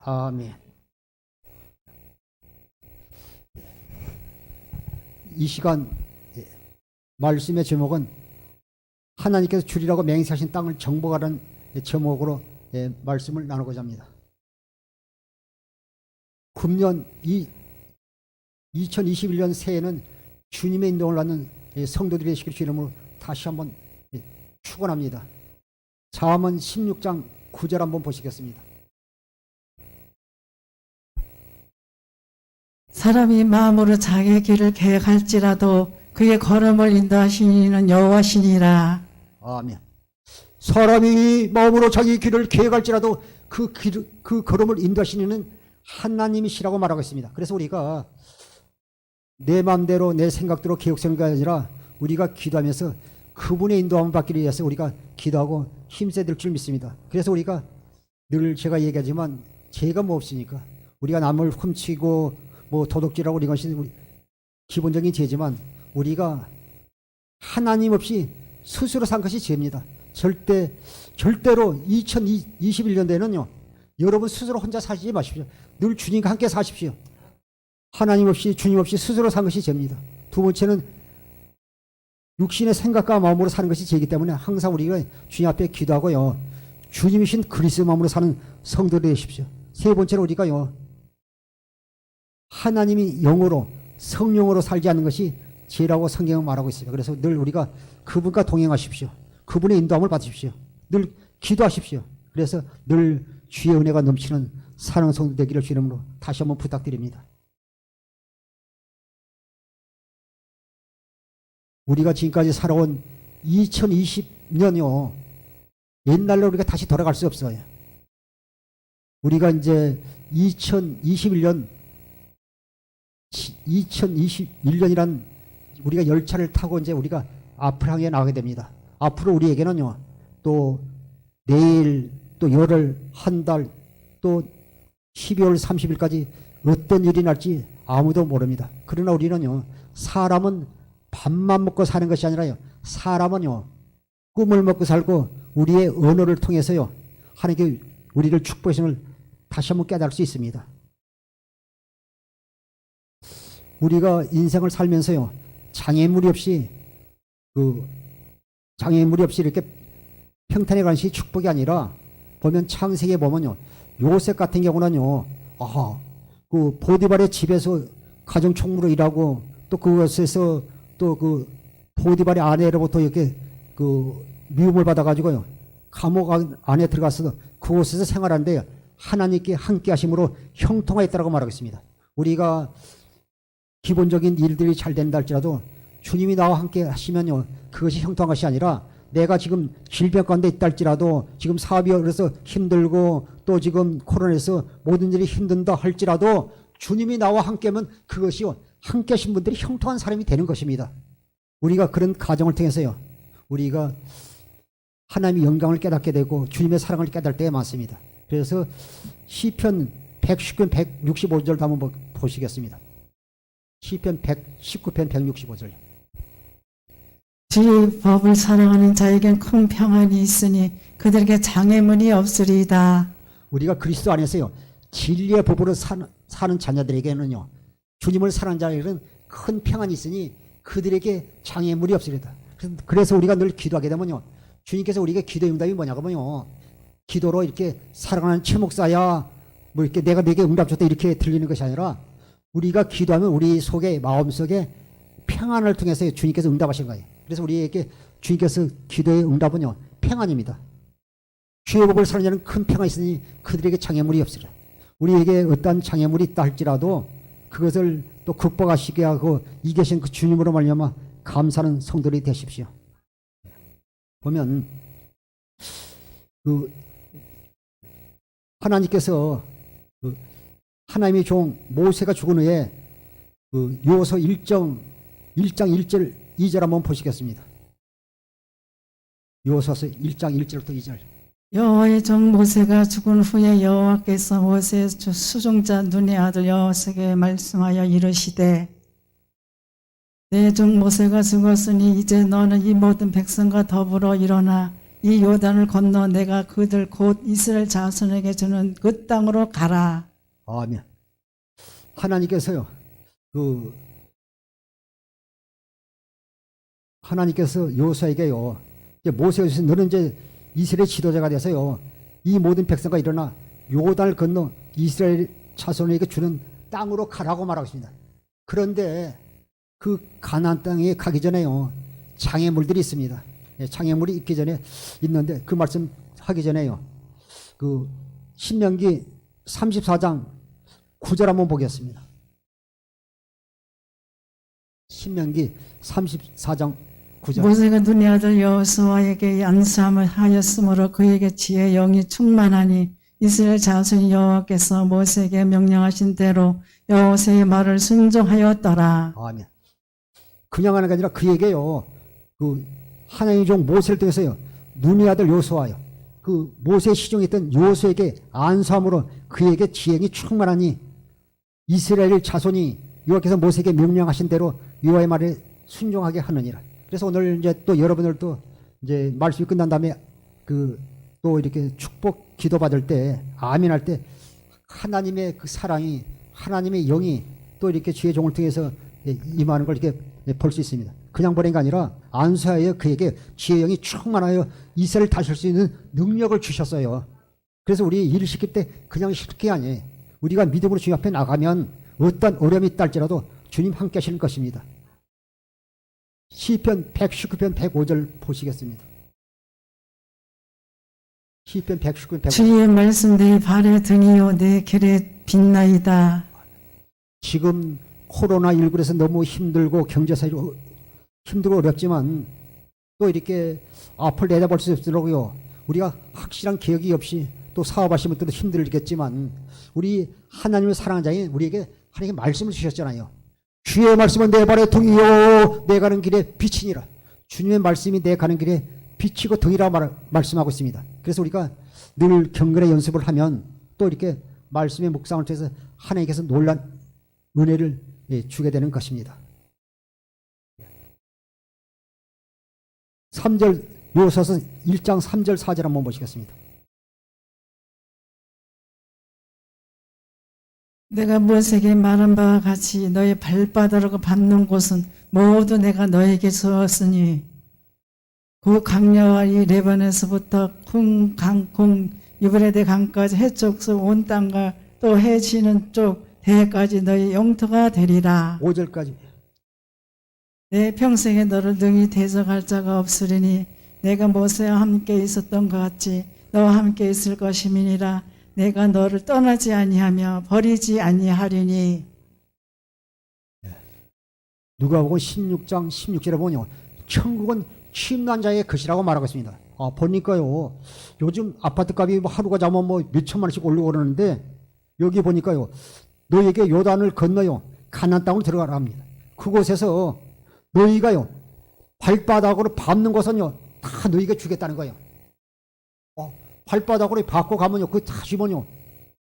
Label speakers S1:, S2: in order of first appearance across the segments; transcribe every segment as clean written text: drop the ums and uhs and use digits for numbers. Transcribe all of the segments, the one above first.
S1: 아멘. 이 시간 말씀의 제목은 하나님께서 주리라고 맹세하신 땅을 정복하라는 제목으로 말씀을 나누고자 합니다. 금년 2021년 새해에는 주님의 인도를 받는 성도들이 되시길 주 이름으로 다시 한번 축원합니다. 잠언 16장 9절 한번 보시겠습니다.
S2: 사람이 마음으로 자기의 길을 계획할지라도 그의 걸음을 인도하시는 여호와시니라.
S1: 아멘. 사람이 마음으로 자기 길을 계획할지라도 그 걸음을 인도하시는 하나님이시라고 말하고 있습니다. 그래서 우리가 내 마음대로 내 생각대로 계획성이 아니라 우리가 기도하면서 그분의 인도함을 받기 위해서 우리가 기도하고 힘써야 될 줄 믿습니다. 그래서 우리가 늘 제가 얘기하지만 죄가 뭐 없으니까 우리가 남을 훔치고 뭐 도둑질하고 이런 것이 기본적인 죄지만 우리가 하나님 없이 스스로 산 것이 죄입니다. 절대로 2021년도에는요 여러분 스스로 혼자 사시지 마십시오. 늘 주님과 함께 사십시오. 하나님 없이 주님 없이 스스로 산 것이 죄입니다. 두 번째는 육신의 생각과 마음으로 사는 것이 죄이기 때문에 항상 우리가 주님 앞에 기도하고요 주님이신 그리스도 마음으로 사는 성도들이 되십시오. 세 번째로 우리가요 하나님이 영으로 성령으로 살지 않는 것이 죄라고 성경은 말하고 있습니다. 그래서 늘 우리가 그분과 동행하십시오. 그분의 인도함을 받으십시오. 늘 기도하십시오. 그래서 늘 주의 은혜가 넘치는 사랑하는 성도 되기를 주 이름으로 다시 한번 부탁드립니다. 우리가 지금까지 살아온 2020년이요 옛날로 우리가 다시 돌아갈 수 없어요. 우리가 이제 2021년이란 우리가 열차를 타고 이제 우리가 앞을 향해 나가게 됩니다. 앞으로 우리에게는요, 또 내일, 또 열흘, 한 달, 또 12월 30일까지 어떤 일이 날지 아무도 모릅니다. 그러나 우리는요, 사람은 밥만 먹고 사는 것이 아니라요, 사람은요, 꿈을 먹고 살고 우리의 언어를 통해서요, 하나님께 우리를 축복하심을 다시 한번 깨달을 수 있습니다. 우리가 인생을 살면서요 장애물이 없이 이렇게 평탄에 관한 것이 축복이 아니라 보면 창세기에 보면요 요셉 같은 경우는요 그 보디발의 집에서 가정 총무로 일하고 또 그것에서 또 그 보디발의 아내로부터 이렇게 그 미움을 받아가지고요 감옥 안에 들어가서 그곳에서 생활하는데 하나님께 함께 하심으로 형통하였다라고 말하고 있습니다. 우리가 기본적인 일들이 잘 된다 할지라도 주님이 나와 함께 하시면요 그것이 형통한 것이 아니라 내가 지금 질병 가운데 있다 할지라도 지금 사업이 그래서 힘들고 또 지금 코로나에서 모든 일이 힘든다 할지라도 주님이 나와 함께하면 그것이 함께 하신 분들이 형통한 사람이 되는 것입니다. 우리가 그런 가정을 통해서요 우리가 하나님의 영광을 깨닫게 되고 주님의 사랑을 깨달을 때가 많습니다. 그래서 시편 119편 165절도 한번 보시겠습니다. 시편 119편 165절.
S2: 주의 법을 사랑하는 자에겐 큰 평안이 있으니 그들에게 장애물이 없으리이다.
S1: 우리가 그리스도 안에서요 진리의 법으로 사는 자녀들에게는요 주님을 사랑하는 자에게는 큰 평안이 있으니 그들에게 장애물이 없으리이다. 그래서 우리가 늘 기도하게 되면요 주님께서 우리에게 기도의 응답이 뭐냐면요 기도로 이렇게 사랑하는 최 목사야 뭐 이렇게 내가 네게 응답 줬다 이렇게 들리는 것이 아니라 우리가 기도하면 우리 속에 마음속에 평안을 통해서 주님께서 응답하신 거예요. 그래서 우리에게 주님께서 기도의 응답은요 평안입니다. 주의 법을 사는 자는 큰 평안이 있으니 그들에게 장애물이 없으리라. 우리에게 어떠한 장애물이 있다 할지라도 그것을 또 극복하시게 하고 이계신 그 주님으로 말미암아 감사하는 성도들이 되십시오. 보면 하나님께서 하나님의 종 모세가 죽은 후에 요소 1장 1절 2절 한번 보시겠습니다. 요소서 1장 1절부터 2절.
S2: 여호와의 종 모세가 죽은 후에 여호와께서 모세의 수종자 눈의 아들 여호수아에게 말씀하여 이르시되 내 종 모세가 죽었으니 이제 너는 이 모든 백성과 더불어 일어나 이 요단을 건너 내가 그들 곧 이스라엘 자손에게 주는 그 땅으로 가라.
S1: 아멘. 하나님께서요, 하나님께서 여호수아에게요, 이제 모세가 주신 너는 이제 이스라엘 지도자가 돼서요, 이 모든 백성과 일어나 요단을 건너 이스라엘 자손에게 주는 땅으로 가라고 말하고 있습니다. 그런데 그 가나안 땅에 가기 전에요, 장애물들이 있습니다. 예, 장애물이 있기 전에 있는데 그 말씀 하기 전에요, 그 신명기 34장 9절 한번 보겠습니다. 신명기 34장 9절.
S2: 모세가 눈의 아들 여호수아에게 안수함을 하였으므로 그에게 지혜의 영이 충만하니 이스라엘 자손이 여호와께서 모세에게 명령하신 대로 여호수아의 말을 순종하였더라.
S1: 아멘. 그냥 하는 게 아니라 그에게요, 그 하나님의 종 모세를 통해서요, 눈의 아들 여호수아요, 그 모세의 시종했던 여호수아에게 안수함으로 그에게 지혜가 충만하니 이스라엘 자손이 여호와께서 모세에게 명령하신 대로 여호와의 말에 순종하게 하느니라. 그래서 오늘 이제 또 여러분들도 이제 말씀이 끝난 다음에 그 또 이렇게 축복 기도 받을 때 아멘 할 때 하나님의 그 사랑이, 하나님의 영이 또 이렇게 주의 종을 통해서 임하는 걸 이렇게 볼 수 있습니다. 그냥 보낸 게 아니라 안수하여 그에게 지혜의 영이 충만하여 이스라엘을 다스릴 수 있는 능력을 주셨어요. 그래서 우리 일을 시킬 때 그냥 시킬 게 아니에요. 우리가 믿음으로 주님 앞에 나가면 어떤 어려움이 있다 할지라도 주님 함께 하시는 것입니다. 시편 119편 105절 보시겠습니다. 시편 119편 105절.
S2: 주의 말씀 내 발의 등이요 내 길에 빛나이다.
S1: 지금 코로나19에서 너무 힘들고 경제사회로 힘들고 어렵지만 또 이렇게 앞을 내다볼 수 없도록요, 우리가 확실한 계획이 없이 또 사업하시는 분들도 힘들겠지만 우리 하나님의 사랑하는 자인 우리에게 하나님께 말씀을 주셨잖아요. 주의 말씀은 내 발의 등이요 내 가는 길에 빛이니라. 주님의 말씀이 내 가는 길에 빛이고 등이라고 말씀하고 있습니다. 그래서 우리가 늘 경건의 연습을 하면 또 이렇게 말씀의 묵상을 통해서 하나님께서 놀란 은혜를 주게 되는 것입니다. 3절 요소서 1장 3절 4절 한번 보시겠습니다.
S2: 내가 모세에게 말한 바와 같이 너의 발바닥으로 밟는 곳은 모두 내가 너에게 주었으니 그 강야와 이 레반에서부터 쿵, 강쿵, 유브라데 강까지 해쪽서 온 땅과 또 해지는 쪽 대까지 너의 영토가 되리라.
S1: 5절까지.
S2: 내 평생에 너를 능히 대적할 자가 없으리니 내가 모세와 함께 있었던 것 같이 너와 함께 있을 것임이니라. 내가 너를 떠나지 아니하며 버리지 아니하리니.
S1: 누가복음 16장 16절에 보면 천국은 취임난 자의 것이라고 말하고 있습니다. 보니까요, 요즘 아파트 값이 하루가 자면 몇 천만 원씩 오르고 그러는데 여기 보니까요, 너에게 요단을 건너요 가나안 땅으로 들어가라 합니다. 그곳에서 너희가요 발바닥으로 밟는 것은요 다 너희가 주겠다는 거예요. 발바닥으로 밟고 가면요 그거 다 주면요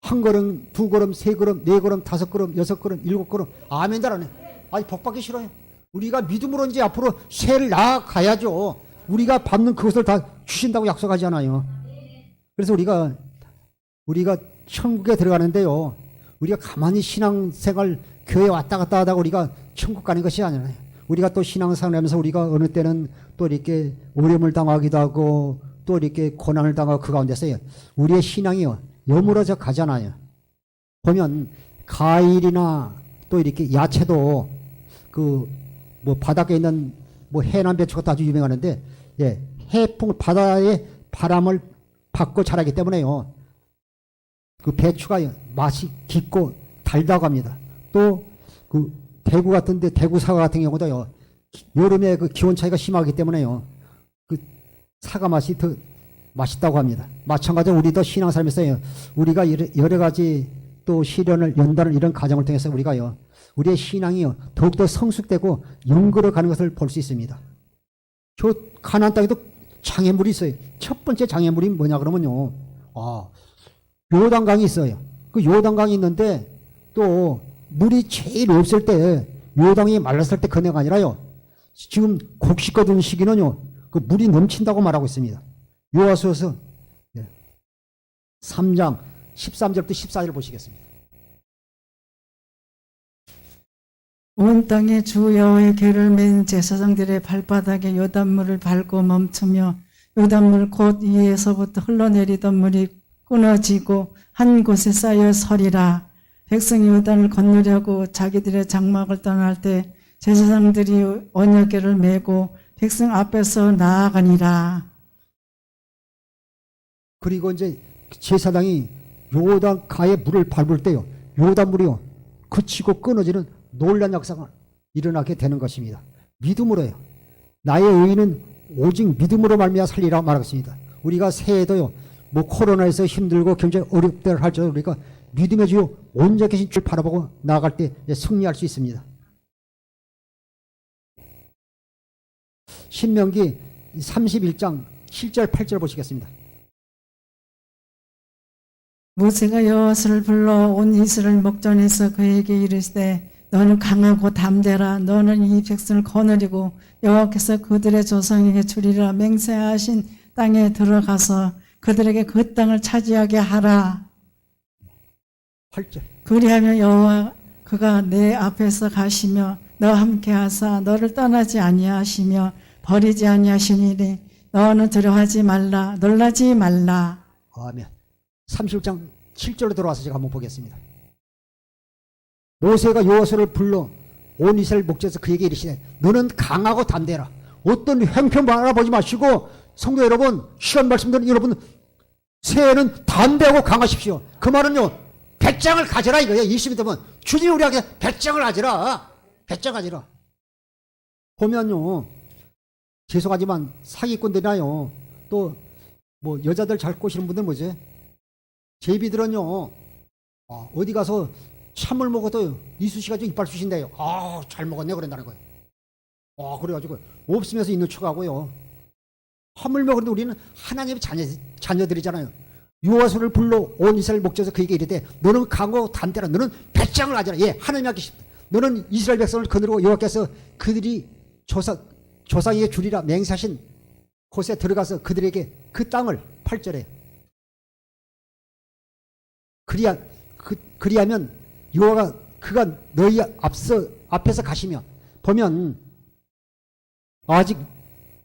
S1: 한 걸음, 두 걸음, 세 걸음, 네 걸음, 다섯 걸음, 여섯 걸음, 일곱 걸음 아멘 잘하네. 아니 복받기 싫어요. 우리가 믿음으로 이제 앞으로 새를 나아가야죠. 우리가 밟는 그것을 다 주신다고 약속하잖아요. 그래서 우리가 천국에 들어가는데요, 우리가 가만히 신앙생활 교회 왔다 갔다 하다가 우리가 천국 가는 것이 아니잖아요. 우리가 또 신앙생활 하면서 우리가 어느 때는 또 이렇게 어려움을 당하기도 하고 또 이렇게 고난을 당하고 그 가운데서요 우리의 신앙이요 여물어져 가잖아요. 보면 과일이나 또 이렇게 야채도 그 뭐 바닥에 있는 뭐 해남 배추가 아주 유명하는데, 예, 해풍 바다의 바람을 받고 자라기 때문에요 그 배추가 맛이 깊고 달다고 합니다. 또 그 대구 같은데 대구 사과 같은 경우도요 여름에 그 기온 차이가 심하기 때문에요 그 사과 맛이 더 맛있다고 합니다. 마찬가지로 우리도 신앙생활에서요 우리가 여러 가지 또 시련을 연단을 이런 과정을 통해서 우리가요 우리의 신앙이요 더욱더 성숙되고 영그러 가는 것을 볼 수 있습니다. 저 가나안 땅에도 장애물이 있어요. 첫 번째 장애물이 뭐냐 그러면요, 요단강이 있어요. 그 요단강이 있는데 또 물이 제일 없을 때 요단이 말랐을 때 그네가 아니라요 지금 곡식거든 시기는요 그 물이 넘친다고 말하고 있습니다. 요하수에서 3장 13절부터 14절 보시겠습니다.
S2: 온 땅에 주 여호와의 궤를 맨 제사장들의 발바닥에 요단물을 밟고 멈추며 요단물 곧 위에서부터 흘러내리던 물이 끊어지고 한 곳에 쌓여 서리라. 백성이 요단을 건너려고 자기들의 장막을 떠날 때 제사장들이 언약궤를 메고 백성 앞에서 나아가니라.
S1: 그리고 이제 제사장이 요단 가에 물을 밟을 때요, 요단 물이요 그치고 끊어지는 놀란 역사가 일어나게 되는 것입니다. 믿음으로요. 나의 의인은 오직 믿음으로 말미암아 살리라 말하겠습니다. 우리가 새해도요, 뭐 코로나에서 힘들고 굉장히 어렵다 할지라도 우리가 믿음의 주요 온전히 계신 줄 바라보고 나아갈 때 승리할 수 있습니다. 신명기 31장 7절 8절 보시겠습니다.
S2: 모세가 여호와를 불러 온 이스라엘 목전에서 그에게 이르시되 너는 강하고 담대라. 너는 이 백성을 거느리고 여호와께서 그들의 조상에게 주리라 맹세하신 땅에 들어가서 그들에게 그 땅을 차지하게 하라.
S1: 8절.
S2: 그리하면 여호와 그가 내 앞에서 가시며 너와 함께 하사 너를 떠나지 아니하시며 버리지 아니하시니니 너는 두려워하지 말라 놀라지 말라.
S1: 아멘. 31장 7절로 들어와서 제가 한번 보겠습니다. 모세가 여호와를 불러 온 이스라엘 목전에서 그에게 이르시되 너는 강하고 담대라. 어떤 형편 바라보지 마시고 성도 여러분, 시간 말씀 듣는 여러분, 새해는 담대하고 강하십시오. 그 말은요, 배짱을 가져라 이거예요. 20이 되면 주님이 우리에게 배짱을 가져라. 배짱 가져라. 보면요, 죄송하지만 사기꾼들이나요, 또 뭐 여자들 잘 꼬시는 분들 뭐지? 제비들은요, 어디 가서 참을 먹어도 이쑤시개가 좀 이빨 쑤신대요. 잘 먹었네 그런다는 거예요. 그래가지고 없으면서 있는 척하고요. 하물며 그런데 우리는 하나님의 자녀들이잖아요. 여호와를 불러 온 이스라엘 목전에서 그에게 이르되 너는 강하고 담대라. 너는 배짱을 가져라. 예, 하나님이 하겠습니다. 너는 이스라엘 백성을 거느리고 여호와께서 그들이 조상에게 주리라 맹세하신 곳에 들어가서 그들에게 그 땅을 8절에 그리하면 여호와가 그가 너희 앞에서 가시며 보면 아직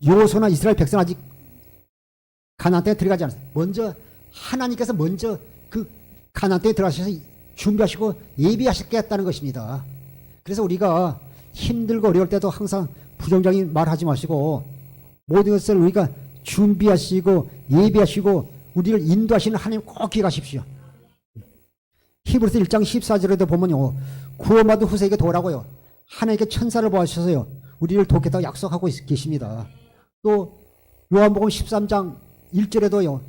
S1: 여호수아나 이스라엘 백성 아직 가나안 땅에 들어가지 않았어요. 먼저 하나님께서 먼저 그 가나안 땅에 들어가셔서 준비하시고 예비하셨겠다는 것입니다. 그래서 우리가 힘들고 어려울 때도 항상 부정적인 말 하지 마시고 모든 것을 우리가 준비하시고 예비하시고 우리를 인도하시는 하나님 꼭 기억하십시오. 히브리서 1장 14절에도 보면요, 구원받은 후세에게 도라고요, 하나님께 천사를 보아주셔서요 우리를 돕겠다고 약속하고 계십니다. 또 요한복음 13장 1절에도요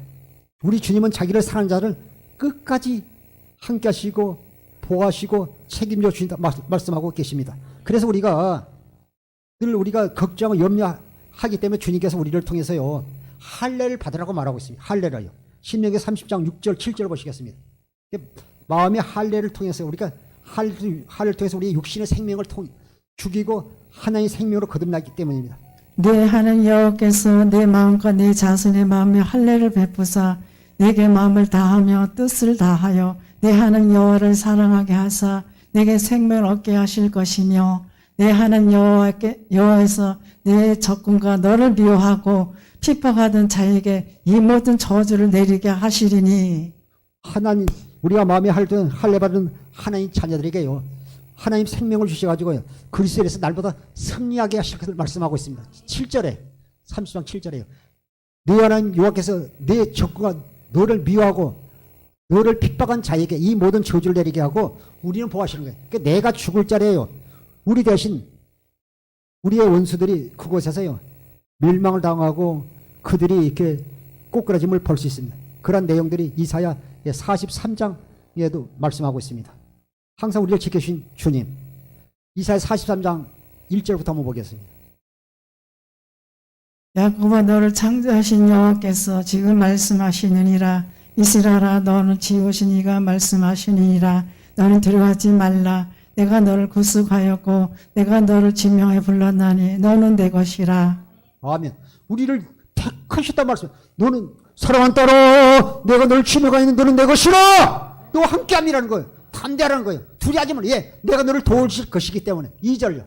S1: 우리 주님은 자기를 사랑하는 자를 끝까지 함께 하시고 보호하시고 책임져 주신다 말씀하고 계십니다. 그래서 우리가 늘 우리가 걱정하고 염려하기 때문에 주님께서 우리를 통해서요 할례를 받으라고 말하고 있습니다. 할례라요. 신명기 30장 6절 7절 보시겠습니다. 마음의 할례를 통해서 우리가 할례를 통해서 우리의 육신의 생명을 죽이고 하나님의 생명으로 거듭나기 때문입니다.
S2: 내 하나님 여호와께서 내 마음과 내 자손의 마음에 할례를 베푸사 내게 마음을 다하며 뜻을 다하여 내 하나님 여호와를 사랑하게 하사 내게 생명을 얻게 하실 것이며 내 하나님 여호와에서 내 적군과 너를 미워하고 핍박하던 자에게 이 모든 저주를 내리게 하시리니.
S1: 하나님, 우리가 마음에 할례 받은 하나님 자녀들에게요 하나님 생명을 주셔가지고요 그리스도에서 날보다 승리하게 하실 것을 말씀하고 있습니다. 7절에 30장 7절에요 내 하나님 여호와께서 내 적군과 너를 미워하고 너를 핍박한 자에게 이 모든 저주를 내리게 하고 우리는 보호하시는 거예요. 그러니까 내가 죽을 자리에요 우리 대신 우리의 원수들이 그곳에서요 멸망을 당하고 그들이 이렇게 꼬꾸라짐을 볼 수 있습니다. 그런 내용들이 이사야 43장에도 말씀하고 있습니다. 항상 우리를 지켜주신 주님, 이사야 43장 1절부터 한번 보겠습니다.
S2: 야곱아 너를 창조하신 여호와께서 지금 말씀하시느니라. 이스라엘아 너는 지으신 이가 말씀하시느니라. 너는 두려워하지 말라. 내가 너를 구속하였고 내가 너를 지명해 불렀나니 너는 내 것이라.
S1: 아멘. 우리를 택하셨단 말씀. 너는 사랑한 따라 내가 널 치료가 있는 너는 내 것이라. 너와 함께함이라는 거예요. 담대하라는 거예요. 두려워하지 말라. 예, 내가 너를 도우실 것이기 때문에. 2절요.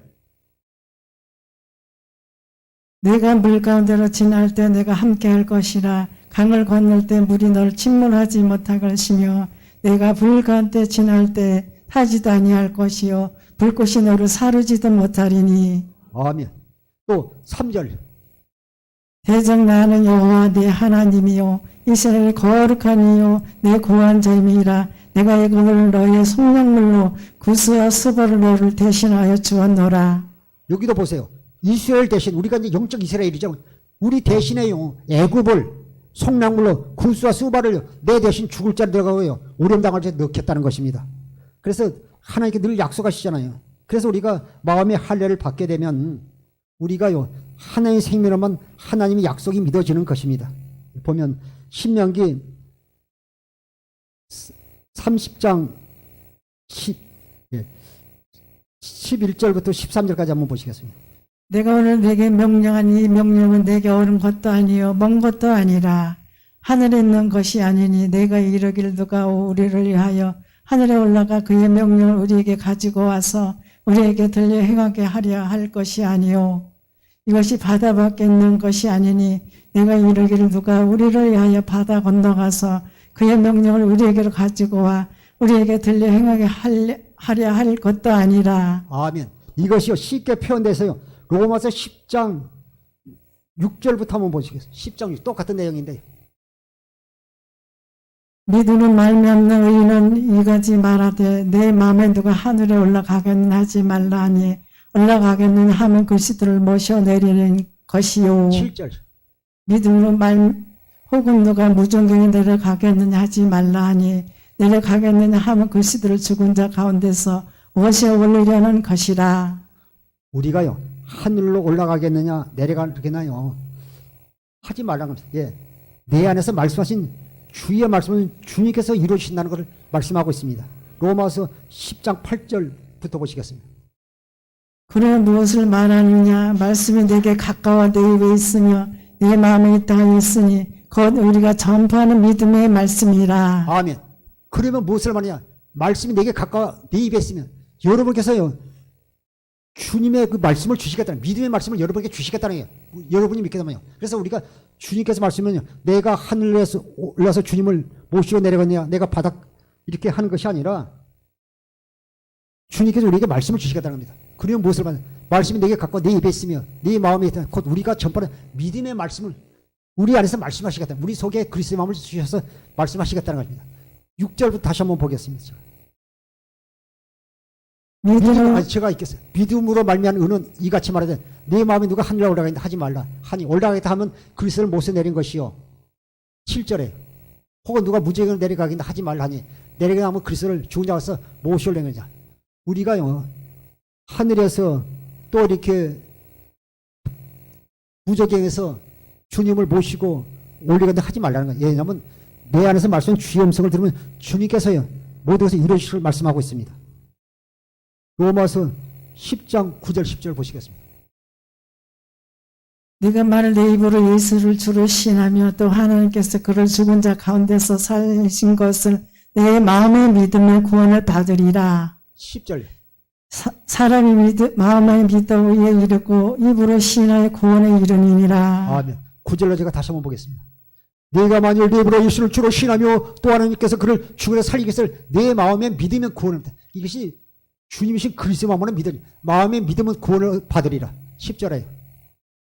S2: 내가 물 가운데로 지날 때 내가 함께할 것이라. 강을 건널 때 물이 널 침몰하지 못할 것이며 내가 불 가운데 지날 때 타지도 아니할 것이요 불꽃이 너를 사르지도 못하리니.
S1: 아멘. 또 3절.
S2: 대적 나는 여호와 내 하나님이요 이스라엘 거룩한 이요 내 구원자임이라. 내가 애굽을 너의 속량물로 구스와 수보를 너를 대신하여 주었노라.
S1: 여기도 보세요. 이스라엘 대신 우리가 이제 영적 이스라엘이죠. 우리 대신에요. 애굽을 속량물로 구스와 수바를 내 대신 죽을 자를 들어가고요. 오렴당할 자 넣겠다는 것입니다. 그래서 하나님께 늘 약속하시잖아요. 그래서 우리가 마음의 할례를 받게 되면 우리가요 하나님의 생명으로만 하나님의 약속이 믿어지는 것입니다. 보면 신명기 30장 11절부터 13절까지 한번 보시겠습니다.
S2: 내가 오늘 내게 명령한 이 명령은 내게 옳은 것도 아니요 먼 것도 아니라 하늘에 있는 것이 아니니 내가 이르기를 누가 우리를 위하여 하늘에 올라가 그의 명령을 우리에게 가지고 와서 우리에게 들려 행하게 하려 할 것이 아니요 이것이 바다 밖에 있는 것이 아니니 내가 이르기를 누가 우리를 위하여 바다 건너가서 그의 명령을 우리에게로 가지고 와 우리에게 들려 행하게 하려 할 것도 아니라.
S1: 아멘. 이것이요 쉽게 표현돼서요 로마서 10장 6절부터 한번 보시겠습니다. 10장 6 똑같은 내용인데요.
S2: 믿음은 말미암는 의인은 이가지 말하되 내 마음에 누가 하늘에 올라가겠는 하지 말라 하니 올라가겠는 하면 그리스도를 모셔 내리는 것이요.
S1: 7절.
S2: 믿음으로 혹은 누가 무존경에 내려가겠느냐 하지 말라 하니 내려가겠느냐 하면 그리스도를 죽은 자 가운데서 모셔 올리려는 것이라.
S1: 우리가요 하늘로 올라가겠느냐 내려가겠나요 하지 말라는 겁니다. 예, 내 안에서 말씀하신 주의 말씀을 주님께서 이루신다는 것을 말씀하고 있습니다. 로마서 10장 8절부터 보시겠습니다.
S2: 그래 무엇을 말하느냐 말씀이 내게 가까워 내 입에 있으며 내 마음에 있다 하였으니 곧 우리가 전파하는 믿음의 말씀이라.
S1: 아멘. 그러면 무엇을 말하냐 말씀이 내게 가까워 내 입에 있으면 여러분께서요 주님의 그 말씀을 주시겠다는 믿음의 말씀을 여러분에게 주시겠다는 거예요. 여러분이 믿게 되면요. 그래서 우리가 주님께서 말씀은요 내가 하늘에서 올라서 주님을 모시고 내려갔냐 내가 바닥 이렇게 하는 것이 아니라 주님께서 우리에게 말씀을 주시겠다는 겁니다. 그러면 무엇을 말하냐 말씀이 내게 가까워 내 입에 있으며 내 마음에 있다 곧 우리가 전파하는 믿음의 말씀을 우리 안에서 말씀하시겠다. 우리 속에 그리스도의 마음을 주셔서 말씀하시겠다는 겁니다. 6절부터 다시 한번 보겠습니다. 제가 있겠어요. 믿음으로 말미암은 의는 이같이 말하되 내 마음에 누가 하늘에 올라가겠다 하지 말라 하니 올라가겠다 하면 그리스도를 모셔 내린 것이요. 7절에 혹은 누가 무죄를 내려가겠다 하지 말라 하니 내려가게 하면 그리스도를 죽은 자 와서 모셔 내는 자. 우리가요 하늘에서 또 이렇게 무저갱에서 주님을 모시고 올리겠다 하지 말라는 거예요. 왜냐하면 내 안에서 말씀 주의 음성을 들으면 주님께서요 모든 것을 이루실 말씀하고 있습니다. 로마서 10장 9절 10절 보시겠습니다.
S2: 네가 말을 내 입으로 예수를 주로 신하며 또 하나님께서 그를 죽은 자 가운데서 살리신 것을 내 마음의 믿음의 구원을 받으리라.
S1: 10절.
S2: 사람이 마음의 믿음에 이르고 입으로 신하여 구원에 이르니라.
S1: 아멘. 9절로 제가 다시 한번 보겠습니다. 네가 만일 내 입으로 예수를 주로 신하며 또 하나님께서 그를 죽음에서 살리게 했을 내 마음의 믿음의 구원을 이것이 주님이신 그리스도의 마음으로 믿으니 마음의 믿음은 구원을 받으리라. 10절에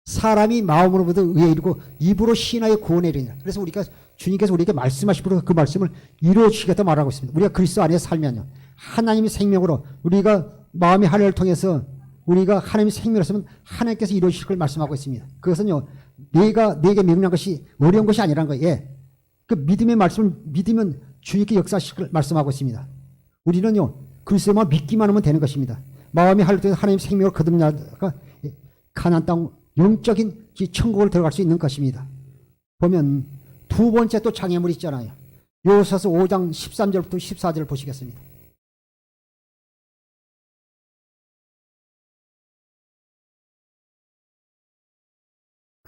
S1: 사람이 마음으로부터 의에 이르고 입으로 신하여 구원에 이르니라. 그래서 우리가 주님께서 우리에게 말씀하시므로 그 말씀을 이루어 주시겠다 말하고 있습니다. 우리가 그리스도 안에 살면요 하나님의 생명으로 우리가 마음의 할례를 통해서 우리가 하나님의 생명을 쓰면 하나님께서 이루어 주실 걸 말씀하고 있습니다. 그것은요 내게 명령한 것이 어려운 것이 아니라는 거예요. 예. 그 믿음의 말씀을 믿으면 주님께 역사하실 걸 말씀하고 있습니다. 우리는요 그리스도만 믿기만 하면 되는 것입니다. 마음이 할례를 통해 하나님의 생명을 거듭나다가 가나안 땅 영적인 천국을 들어갈 수 있는 것입니다. 보면 두 번째 또 장애물이 있잖아요. 요소서 5장 13절부터 14절 보시겠습니다.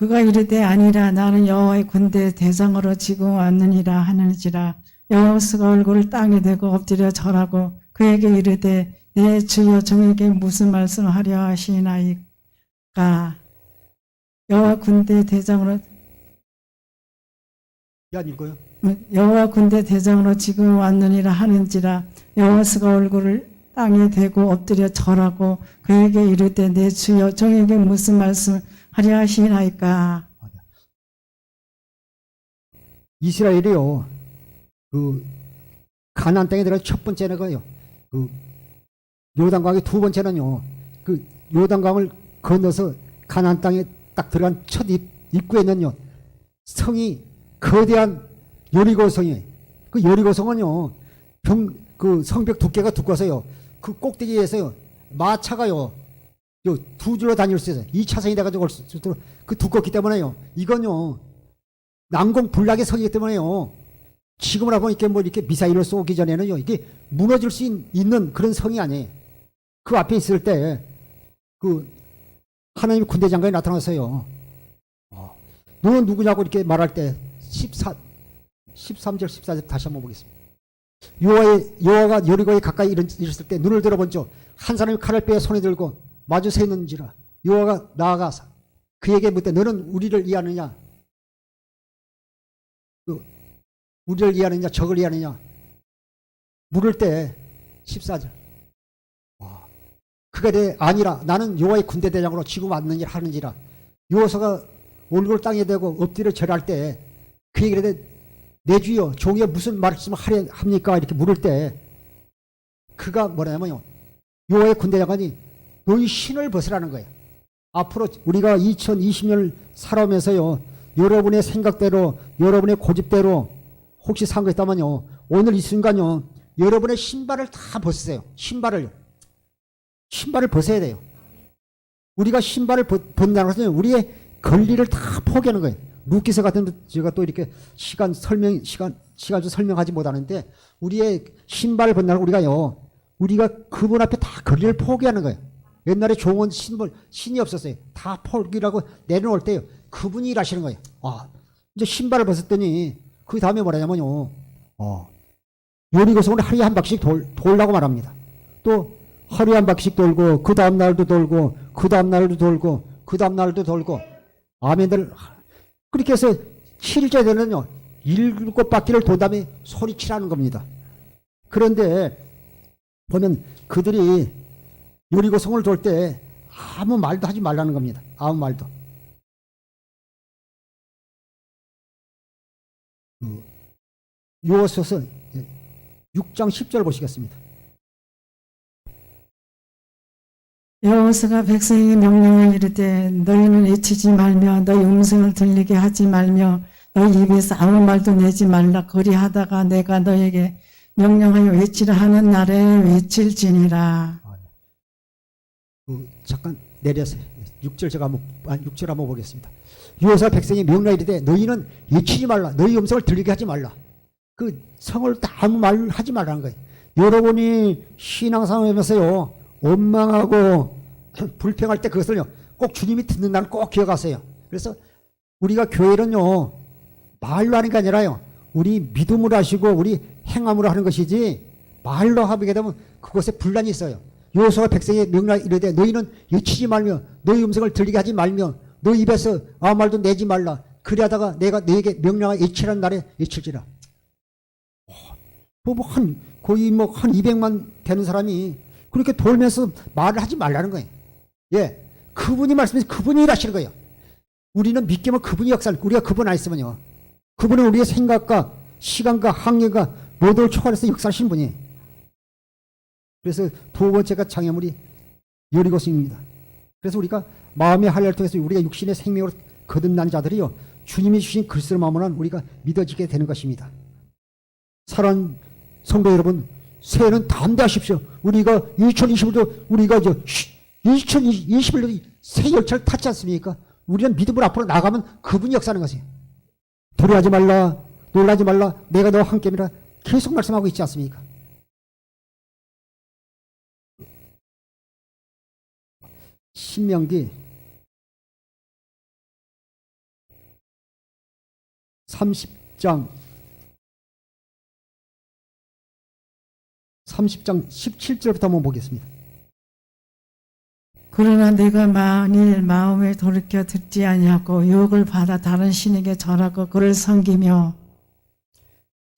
S2: 그가 이르되 아니라 나는 여호와의 군대 대장으로 지금 왔느니라 하는지라. 여호수가 얼굴을 땅에 대고 엎드려 절하고 그에게 이르되 내 주여 종에게 무슨 말씀을 하려 하시나이까. 여호와 군대 대장으로
S1: 안 읽어요?
S2: 여호와 군대 대장으로 지금 왔느니라 하는지라. 여호수가 얼굴을 땅에 대고 엎드려 절하고 그에게 이르되 내 주여 종에게 무슨 말씀을 하려 하시나이까.
S1: 이스라엘이요, 그 가나안 땅에 들어가 첫 번째는 거요, 그 요단강의 두 번째는요, 그 요단강을 건너서 가나안 땅에 딱 들어간 첫 입구에는요, 성이 거대한 여리고 성이에요. 그 여리고 성은요, 그 성벽 두께가 두꺼워서요, 그 꼭대기에서요, 마차가요, 두 줄로 다닐 수 있어요. 2차선이 돼가지고 올 수 있도록 그 두껍기 때문에요. 이건요, 난공불락의 성이기 때문에요. 지금으로 보니까 뭐 이렇게 미사일을 쏘기 전에는요, 이게 무너질 수 있는 그런 성이 아니에요. 그 앞에 있을 때, 그, 하나님 군대 장관이 나타났어요. 너는 누구냐고 이렇게 말할 때, 13절, 14절 다시 한번 보겠습니다. 여호와가 여리고에 가까이 이르렀을 때 눈을 들어본즉 한 사람이 칼을 빼어 손에 들고 마주 서 있는지라. 여호와가 나아가사 그에게 묻되 너는 우리를 이해하느냐? 우리를 이해하느냐? 적을 이해하느냐? 물을 때 14절. 그가 대 아니라 나는 여호와의 군대 대장으로 지금 왔느니라 하는지라. 여호수아가 얼굴 땅에 대고 엎드려 절할 때 그에게 이르되 내 주여 종이여 무슨 말씀을 하려 합니까? 이렇게 물을 때 그가 뭐냐면요, 여호와의 군대 장관이 너희 신을 벗으라는 거예요. 앞으로 우리가 2020년을 살아오면서요, 여러분의 생각대로 여러분의 고집대로 혹시 산 거 있다면요, 오늘 이 순간요, 여러분의 신발을 다 벗으세요. 신발을 벗어야 돼요. 우리가 신발을 벗는다는 것은 우리의 권리를 다 포기하는 거예요. 루키서 같은 제가 또 이렇게 시간 좀 설명하지 못하는데, 우리의 신발을 벗는다는 우리가요, 우리가 그분 앞에 다 권리를 포기하는 거예요. 옛날에 종은 신이 없었어요. 다 포기라고 내려놓을 때 그분이 일하시는 거예요. 이제 신발을 벗었더니 그 다음에 뭐라냐면요, 여리고성을 하루에 한 바퀴씩 돌라고 말합니다. 또 하루에 한 바퀴씩 돌고 그 다음 날도 돌고 그 다음 날도 돌고 그 다음 날도 돌고, 아멘들. 그렇게 해서 7일째 되는요, 7바퀴를 돈 다음에 소리치라는 겁니다. 그런데 보면 그들이 여리고성을 돌 때 아무 말도 하지 말라는 겁니다. 아무 말도. 여호수아서 6장 10절 보시겠습니다.
S2: 여호수아가 백성에게 명령을 이르되 너희는 외치지 말며 너희 음성을 들리게 하지 말며 너희 입에서 아무 말도 내지 말라. 그리하다가 내가 너에게 명령하여 외치라 하는 날에 외칠지니라.
S1: 잠깐 내려서 6절 한번 보겠습니다. 여호수아 백성이 명령을 이르되 너희는 외치지 말라. 너희 음성을 들리게 하지 말라. 그 성을 다 아무 말 하지 말라는 거예요. 여러분이 신앙생활하면서요, 원망하고 불평할 때 그것을요, 꼭 주님이 듣는다는 꼭 기억하세요. 그래서 우리가 교회는요, 말로 하는 게 아니라요, 우리 믿음으로 하시고 우리 행함으로 하는 것이지, 말로 하게 되면 그것에 분란이 있어요. 여호수아가 백성의 명령을 이르되 너희는 외치지 말며 너희 음성을 들리게 하지 말며 너희 입에서 아무 말도 내지 말라. 그리하다가 내가 너에게 명령하여 외치라는 날에 외칠지라. 거의 한 200만 되는 사람이 그렇게 돌면서 말을 하지 말라는 거예요. 예, 그분이 말씀해서 그분이 일하시는 거예요. 우리는 믿기면 그분이 역사를, 우리가 그분 안 있으면요, 그분은 우리의 생각과 시간과 학력과 모두를 초월해서 역사하시는 분이에요. 그래서 두 번째가 장애물이 여리고성입니다. 그래서 우리가 마음의 할례를 통해서 우리가 육신의 생명으로 거듭난 자들이요, 주님이 주신 그리스도를 마음으로는 우리가 믿어지게 되는 것입니다. 사랑하는 성도 여러분, 새해는 담대하십시오. 우리가 2021도 우리가 2021도 새 열차를 탔지 않습니까? 우리는 믿음으로 앞으로 나가면 그분이 역사하는 것이에요. 두려워하지 말라, 놀라지 말라, 내가 너와 함께입니다. 계속 말씀하고 있지 않습니까? 신명기 30장 17절부터 한번 보겠습니다.
S2: 그러나 내가 만일 마음에 돌이켜 듣지 아니하고 유혹을 받아 다른 신에게 절하고 그를 섬기며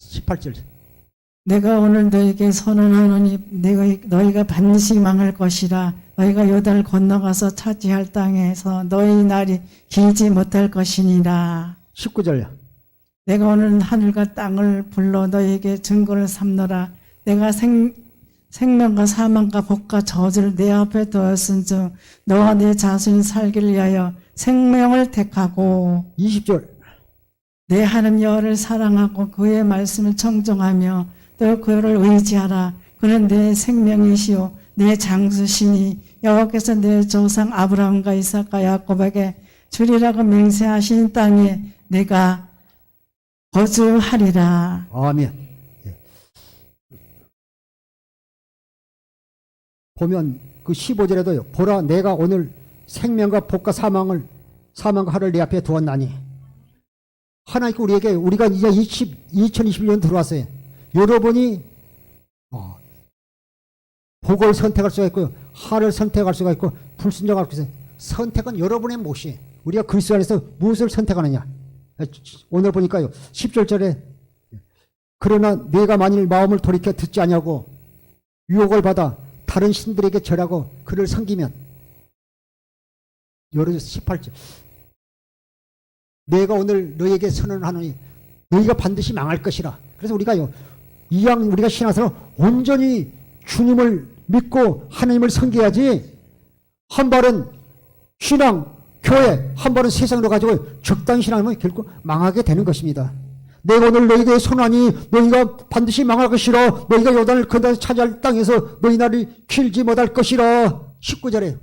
S1: 18절.
S2: 내가 오늘 너에게 선언하노니 너희가 반드시 망할 것이라. 너희가 요단을 건너가서 차지할 땅에서 너희 날이 길지 못할 것이니라.
S1: 19절.
S2: 내가 오늘 하늘과 땅을 불러 너희에게 증거를 삼노라. 내가 생명과 사망과 복과 저주를 내 앞에 두었은즉 너와 내 자손이 살기를 위하여 생명을 택하고
S1: 20절.
S2: 내 하나님 여호와를 사랑하고 그의 말씀을 청종하며 또 그를 의지하라. 그는 내 생명이시요 내 장수시니 여호와께서 내 조상 아브라함과 이삭과 야곱에게 주리라고 맹세하신 땅에 내가 거주하리라.
S1: 아멘. 예. 보면 그 15절에도요. 보라 내가 오늘 생명과 복과 사망과 하를 내 앞에 두었나니. 하나님께 우리가 이제 2021년 들어왔어요. 여러분이 복을 선택할 수가 있고요. 하를 선택할 수가 있고 불순종할 수가 있어요. 선택은 여러분의 몫이에요. 우리가 그리스도 안에서 무엇을 선택하느냐. 오늘 보니까요. 10절에 그러나 내가 만일 마음을 돌이켜 듣지 아니하고 유혹을 받아 다른 신들에게 절하고 그를 섬기면 여러분 18절 내가 오늘 너에게 선언하노니 너희가 반드시 망할 것이라. 그래서 우리가요. 이왕 우리가 신앙생활 온전히 주님을 믿고 하나님을 섬겨야지 한 발은 신앙, 교회, 한 발은 세상으로 가지고 적당히 신앙하면 결코 망하게 되는 것입니다. 내가 오늘 너희에게 선언하니 너희가 반드시 망할 것이라. 너희가 요단을 건너서 차지할 땅에서 너희 날이 길지 못할 것이라. 19절에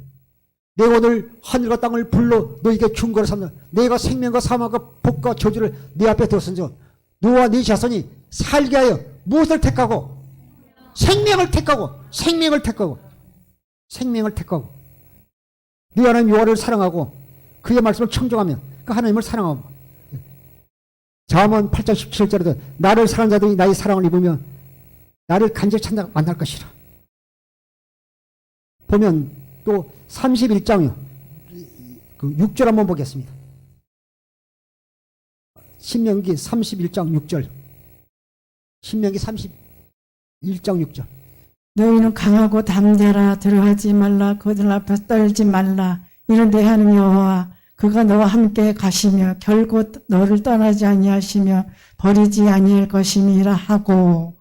S1: 내가 오늘 하늘과 땅을 불러 너희에게 증거를 삼는 내가 생명과 사망과 복과 저주를 네 앞에 두었은즉 너와 네 자손이 살게 하여 무엇을 택하고 생명을 택하고 네 하나님 여호와를 사랑하고 그의 말씀을 청종하며 그 하나님을 사랑하고 잠언 8장 17절에도 나를 사랑하는 자들이 나의 사랑을 입으며 나를 간절히 찾아 만날 것이라. 보면 또 31장이요. 그 6절 한번 보겠습니다. 신명기 31장 6절. 신명기 31장 6절.
S2: 너희는 강하고 담대라. 두려워하지 말라. 그들 앞에서 떨지 말라. 이는 내 하나님 여호와 그가 너와 함께 가시며 결코 너를 떠나지 아니하시며 버리지 아니할 것임이라 하고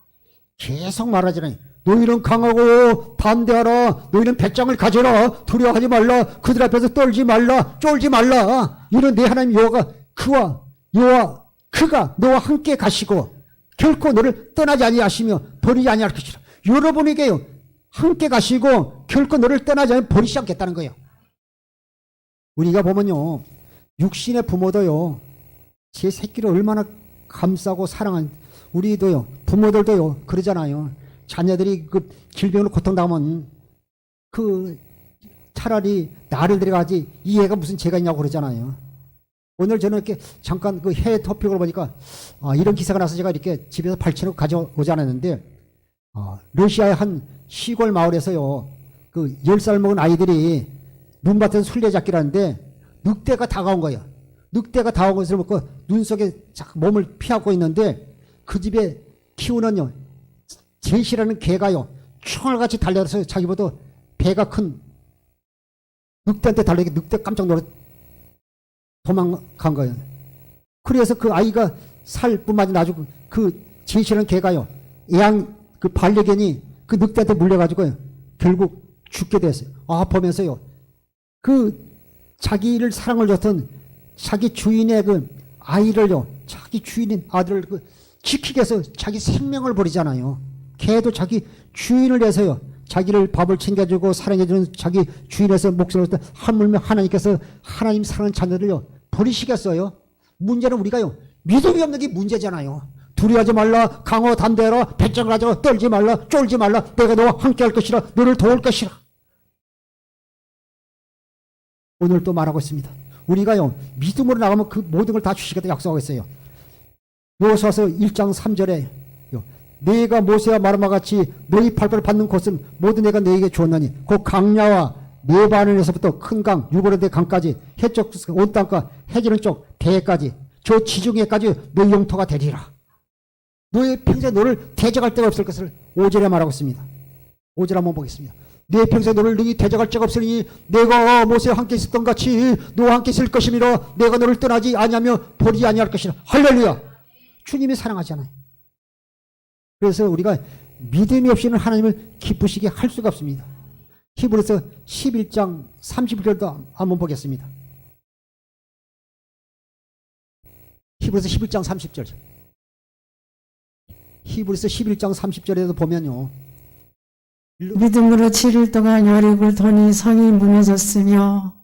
S1: 계속 말하잖아요. 너희는 강하고 담대하라. 너희는 배짱을 가져라. 두려워하지 말라. 그들 앞에서 떨지 말라. 쫄지 말라. 이는 내 하나님 여호와가 그가 너와 함께 가시고 결코 너를 떠나지 아니하시며 버리지 아니할 것이라. 여러분에게요. 함께 가시고 결코 너를 떠나지 않으면 버리지 않겠다는 거예요. 우리가 보면요. 육신의 부모도요. 제 새끼를 얼마나 감싸고 사랑한 우리도요. 부모들도요. 그러잖아요. 자녀들이 그 질병으로 고통당하면 그 차라리 나를 데려가지 이 애가 무슨 죄가 있냐고 그러잖아요. 오늘 저는 이렇게 잠깐 그 해외 토픽을 보니까 이런 기사가 나서 제가 이렇게 집에서 발췌로 가져오지 않았는데 러시아의 한 시골 마을에서요. 그 10살 먹은 아이들이 눈밭에서 술래잡기라는데 늑대가 다가온 거예요. 늑대가 다가온 것을 먹고 눈 속에 몸을 피하고 있는데 그 집에 키우는요. 제시라는 개가요. 총알같이 달려서 자기보다 배가 큰 늑대한테 달려게 늑대 깜짝 놀라 도망간 거예요. 그래서 그 아이가 살 뿐만 아니라 아주 그 제시라는 개가요. 그 반려견이 그 늑대한테 물려가지고 결국 죽게 됐어요. 보면서요. 그 자기를 사랑을 줬던 자기 주인의 그 아이를요. 자기 주인인 아들을 그 지키기 위해서 자기 생명을 버리잖아요. 개도 자기 주인을 위해서요. 자기를 밥을 챙겨주고 사랑해주는 자기 주인에서 목숨을 하물며 하나님께서 하나님 사랑하는 자녀들요. 버리시겠어요? 문제는 우리가요. 믿음이 없는 게 문제잖아요. 두려워하지 말라. 강호 담대하라. 배짱을 하자. 떨지 말라. 쫄지 말라. 내가 너와 함께 할 것이라. 너를 도울 것이라. 오늘 또 말하고 있습니다. 우리가요. 믿음으로 나가면 그 모든 걸 다 주시겠다 약속하고 있어요. 여호수아서 1장 3절에 내가 모세와 마르마 같이 너희 발바를 받는 곳은 모두 내가 너에게 주었나니 그 강야와 네바논에서부터 큰 강 유브라데 강까지 해쪽 온 땅과 해지는 쪽 대해까지 저 지중해까지 너희 영토가 되리라. 너의 평생 너를 대적할 데가 없을 것을 5절에 말하고 있습니다. 5절 한번 보겠습니다. 내 평생 너를 능히 대적할 자가 없으니 내가 모세와 함께 있었던 같이 너와 함께 있을 것이므로 내가 너를 떠나지 아니하며 버리지 아니할 것이라. 할렐루야. 주님이 사랑하잖아요. 그래서 우리가 믿음이 없이는 하나님을 기쁘시게 할 수가 없습니다. 히브리서 11장 31절도 한번 보겠습니다. 히브리서 11장 30절. 히브리서 11장 30절에도 보면요.
S2: 믿음으로 7일 동안 여리고를 도니 성이 무너졌으며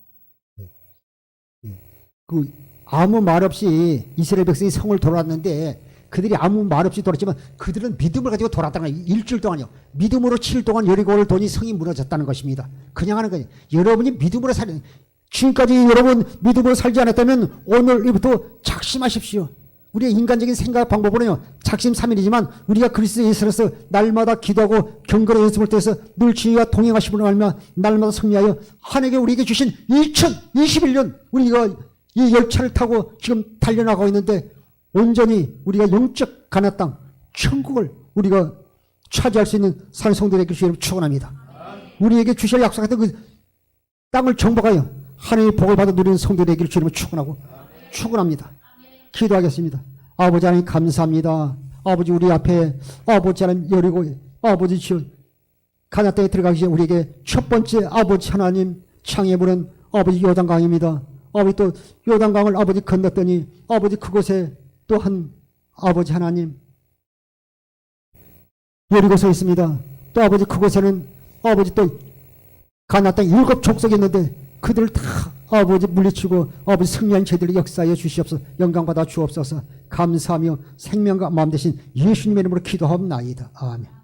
S1: 그 아무 말 없이 이스라엘 백성이 성을 돌았는데 그들이 아무 말 없이 돌았지만 그들은 믿음을 가지고 돌았다는 거예요. 일주일 동안요. 믿음으로 7일 동안 여리고를 도니 성이 무너졌다는 것입니다. 그냥 하는 거예요. 여러분이 믿음으로 살는 지금까지 여러분 믿음으로 살지 않았다면 오늘부터 작심하십시오. 우리의 인간적인 생각 방법으로는요. 작심삼일이지만 우리가 그리스도 예수로서 날마다 기도하고 경건의 연습을 통해서 늘 주님과 동행하심으로 알며 날마다 승리하여 하나님께 우리에게 주신 2021년 우리가 이 열차를 타고 지금 달려나가고 있는데 온전히 우리가 영적 가나안 땅 천국을 우리가 차지할 수 있는 산성들에게 주시기를 축원합니다. 우리에게 주실 약속했던 그 땅을 정복하여 하나님의 복을 받아 누리는 성도되기를 주님을 축원하고 축원합니다. 기도하겠습니다. 아버지 하나님 감사합니다. 아버지 우리 앞에 아버지 하나님 여리고 아버지 주여 가나안 땅에 들어가기 전에 우리에게 첫 번째 아버지 하나님 창에 부른 아버지 요단강입니다. 아버지 또 요단강을 아버지 건넜더니 아버지 그곳에 또한 아버지 하나님 여리고서 있습니다. 또 아버지 그곳에는 아버지 또 가나안 땅 7 족속이 있는데 그들을 다 아버지 물리치고 아버지 승리한 저희들을 역사하여 주시옵소서. 영광받아 주옵소서. 감사하며 생명과 마음 대신 예수님의 이름으로 기도하옵나이다. 아멘.